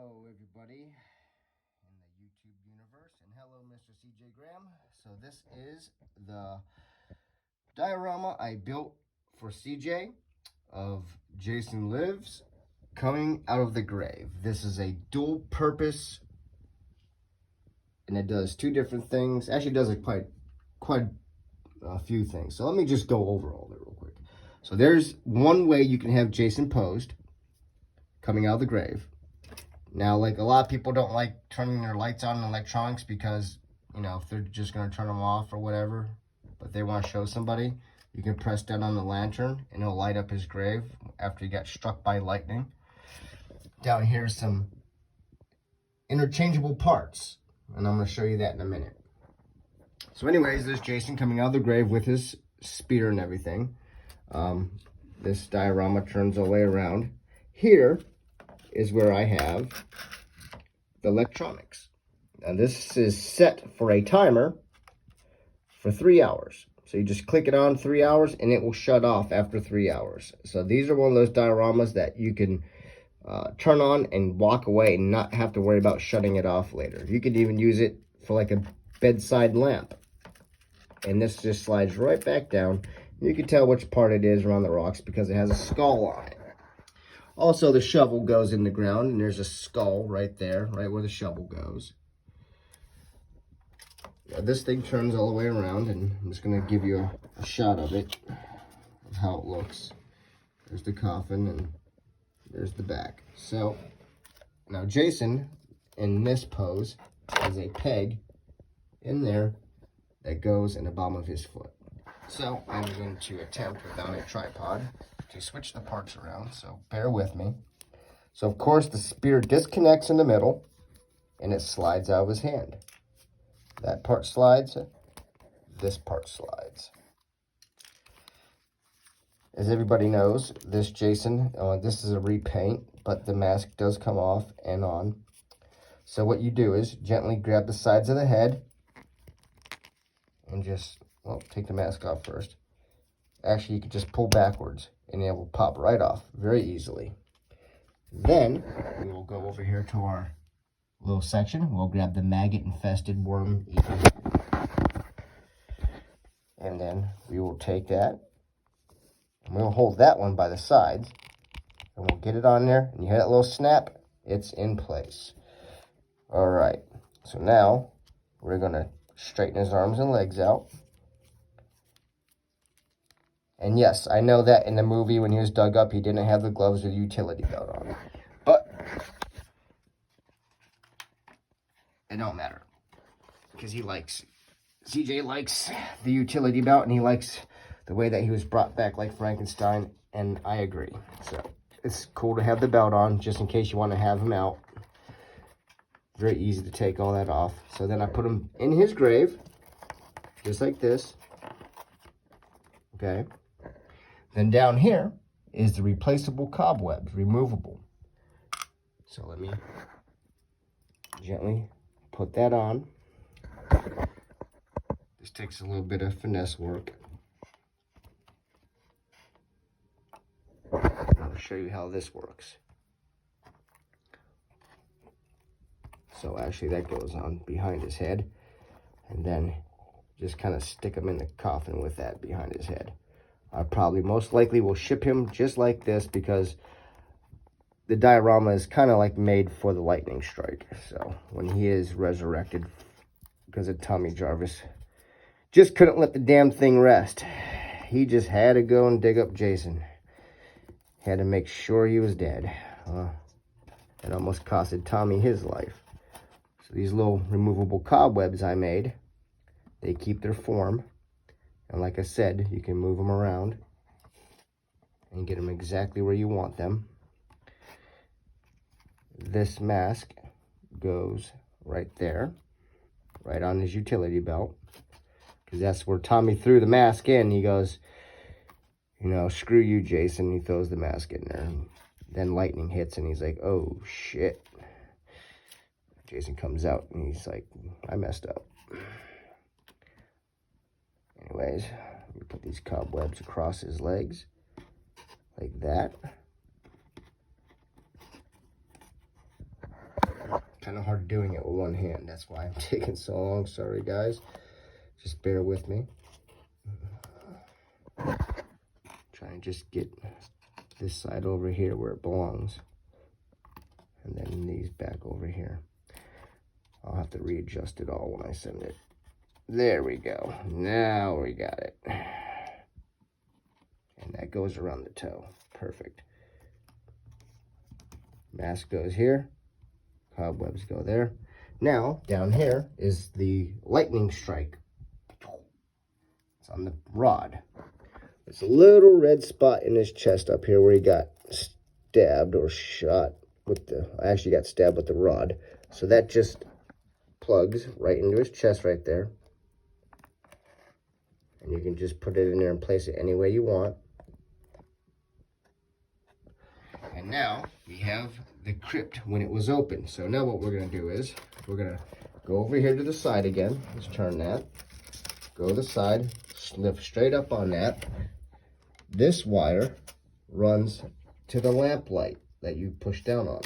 Hello, everybody in the YouTube universe, and hello, Mr. CJ Graham. So this is the diorama I built for CJ of Jason Lives coming out of the grave. This is a dual purpose, and it does two different things. Actually, it does quite a few things. So let me just go over all of it real quick. So there's one way you can have Jason posed coming out of the grave. Now, like, a lot of people don't like turning their lights on in electronics because, you know, if they're just going to turn them off or whatever, but they want to show somebody, you can press down on the lantern and it'll light up his grave after he got struck by lightning. Down here is some interchangeable parts, and I'm going to show you that in a minute. So anyways, there's Jason coming out of the grave with his spear and everything. This diorama turns all the way around. Here is where I have the electronics. Now this is set for a timer for 3 hours. So you just click it on 3 hours and it will shut off after 3 hours. So these are one of those dioramas that you can turn on and walk away and not have to worry about shutting it off later. You could even use it for like a bedside lamp. And this just slides right back down. You can tell which part it is around the rocks because it has a skull on it. Also, the shovel goes in the ground, and there's a skull right there, right where the shovel goes. Now, this thing turns all the way around, and I'm just going to give you a shot of it, of how it looks. There's the coffin, and there's the back. So, now Jason, in this pose, has a peg in there that goes in the bottom of his foot. So, I'm going to attempt, without a tripod, to switch the parts around, so bear with me. So, of course, the spear disconnects in the middle, and it slides out of his hand. That part slides, this part slides. As everybody knows, this Jason, this is a repaint, but the mask does come off and on. So what you do is gently grab the sides of the head, and just, well, take the mask off first. Actually, you can just pull backwards and it will pop right off very easily. Then we will go over here to our little section. We'll grab the maggot-infested worm eater. And then we will take that and we'll hold that one by the sides and we'll get it on there. And you hear that little snap? It's in place. All right. So now we're going to straighten his arms and legs out. And yes, I know that in the movie when he was dug up, he didn't have the gloves or the utility belt on. But it don't matter. Because CJ likes the utility belt, and he likes the way that he was brought back like Frankenstein, and I agree. So it's cool to have the belt on, just in case you want to have him out. Very easy to take all that off. So then I put him in his grave, just like this. Okay. Then down here is the replaceable cobwebs, removable. So let me gently put that on. This takes a little bit of finesse work. I'll show you how this works. So actually that goes on behind his head, and then just kind of stick him in the coffin with that behind his head. I probably most likely will ship him just like this because the diorama is kind of like made for the lightning strike. So when he is resurrected, because of Tommy Jarvis, just couldn't let the damn thing rest. He just had to go and dig up Jason. Had to make sure he was dead. It almost costed Tommy his life. So these little removable cobwebs I made, they keep their form. And like I said, you can move them around and get them exactly where you want them. This mask goes right there, right on his utility belt. Because that's where Tommy threw the mask in. He goes, you know, screw you, Jason. He throws the mask in there. And then lightning hits and he's like, oh, shit. Jason comes out and he's like, I messed up. Anyways, we put these cobwebs across his legs, like that. kind of hard doing it with one hand. That's why I'm taking so long. Sorry, guys. Just bear with me. Try and just get this side over here where it belongs. And then these back over here. I'll have to readjust it all when I send it. There we go. Now we got it. And that goes around the toe. Perfect. Mask goes here. Cobwebs go there. Now, down here is the lightning strike. It's on the rod. There's a little red spot in his chest up here where he got stabbed or shot with the... I actually got stabbed with the rod. So that just plugs right into his chest right there. And you can just put it in there and place it any way you want. And now we have the crypt when it was open. So now what we're going to do is we're going to go over here to the side again. Let's turn that. Go to the side. Lift straight up on that. This wire runs to the lamp light that you push down on.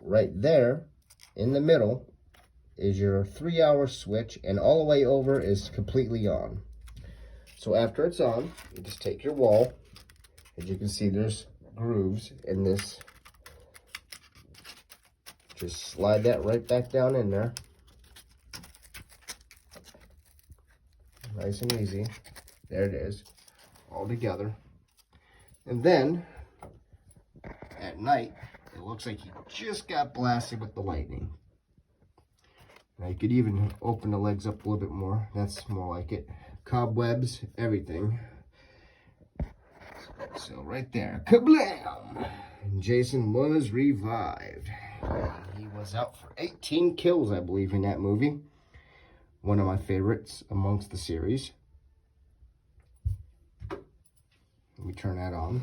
Right there in the middle is your 3-hour switch, and all the way over is completely on. So after it's on, you just take your wall. As you can see, there's grooves in this. Just slide that right back down in there. Nice and easy. There it is, all together. And then at night, it looks like you just got blasted with the lightning. Now you could even open the legs up a little bit more. That's more like it. Cobwebs, everything. So right there, kablam! And Jason was revived. He was out for 18 kills, I believe, in that movie. One of my favorites amongst the series. Let me turn that on.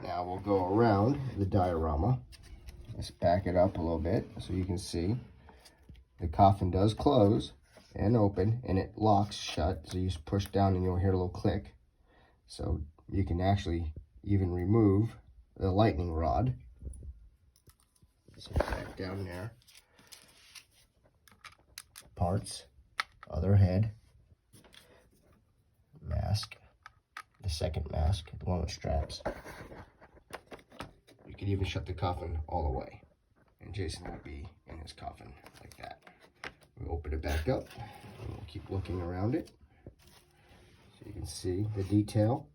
Now we'll go around the diorama. Let's back it up a little bit so you can see. The coffin does close and open, and it locks shut. So you just push down and you'll hear a little click. So you can actually even remove the lightning rod. So back down there. Parts, other head, mask, the second mask, the one with straps. You can even shut the coffin all the way, and Jason will be in his coffin like that. We open it back up, and we'll keep looking around it so you can see the detail.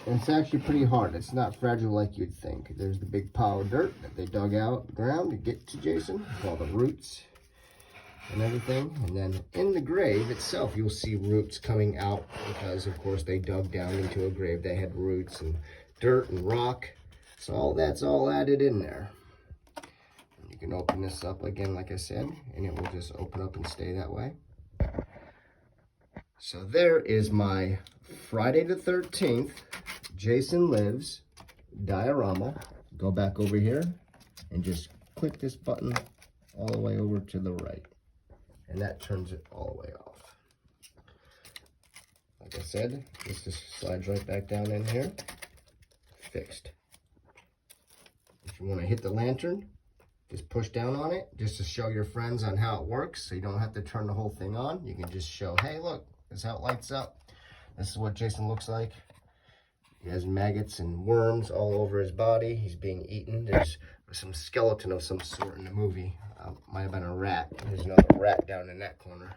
And it's actually pretty hard. It's not fragile like you'd think. There's the big pile of dirt that they dug out the ground to get to Jason, with all the roots and everything. And then in the grave itself, you'll see roots coming out because, of course, they dug down into a grave. They had roots and dirt and rock. So all that's all added in there. And you can open this up again, like I said, and it will just open up and stay that way. So there is my Friday the 13th Jason Lives diorama. Go back over here and just click this button all the way over to the right. And that turns it all the way off. Like I said, this just slides right back down in here. Fixed. If you want to hit the lantern, just push down on it just to show your friends on how it works, so you don't have to turn the whole thing on. You can just show, hey, look, this is how it lights up. This is what Jason looks like. He has maggots and worms all over his body. He's being eaten. There's some skeleton of some sort in the movie. Might have been a rat. There's another rat down in that corner.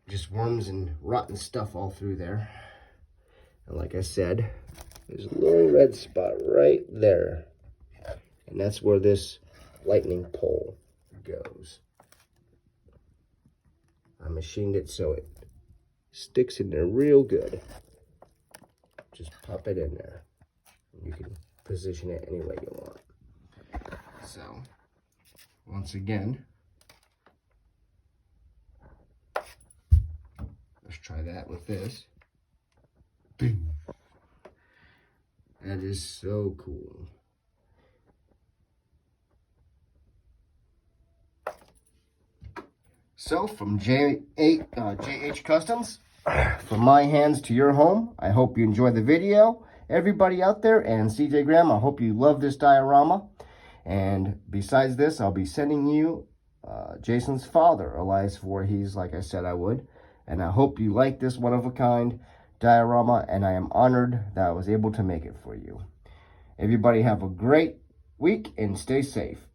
Just worms and rotten stuff all through there. And like I said, there's a little red spot right there. And that's where this lightning pole goes. I machined it so it sticks in there real good. Just pop it in there. You can position it any way you want. So, once again, let's try that with this. Boom. That is so cool. So, from JH Customs, from my hands to your home, I hope you enjoyed the video. everybody out there, and CJ Graham, I hope you love this diorama. And besides this, I'll be sending you Jason's father, Elias Voorhees, like I said I would. And I hope you like this one-of-a-kind diorama, and I am honored that I was able to make it for you. Everybody have a great week and stay safe.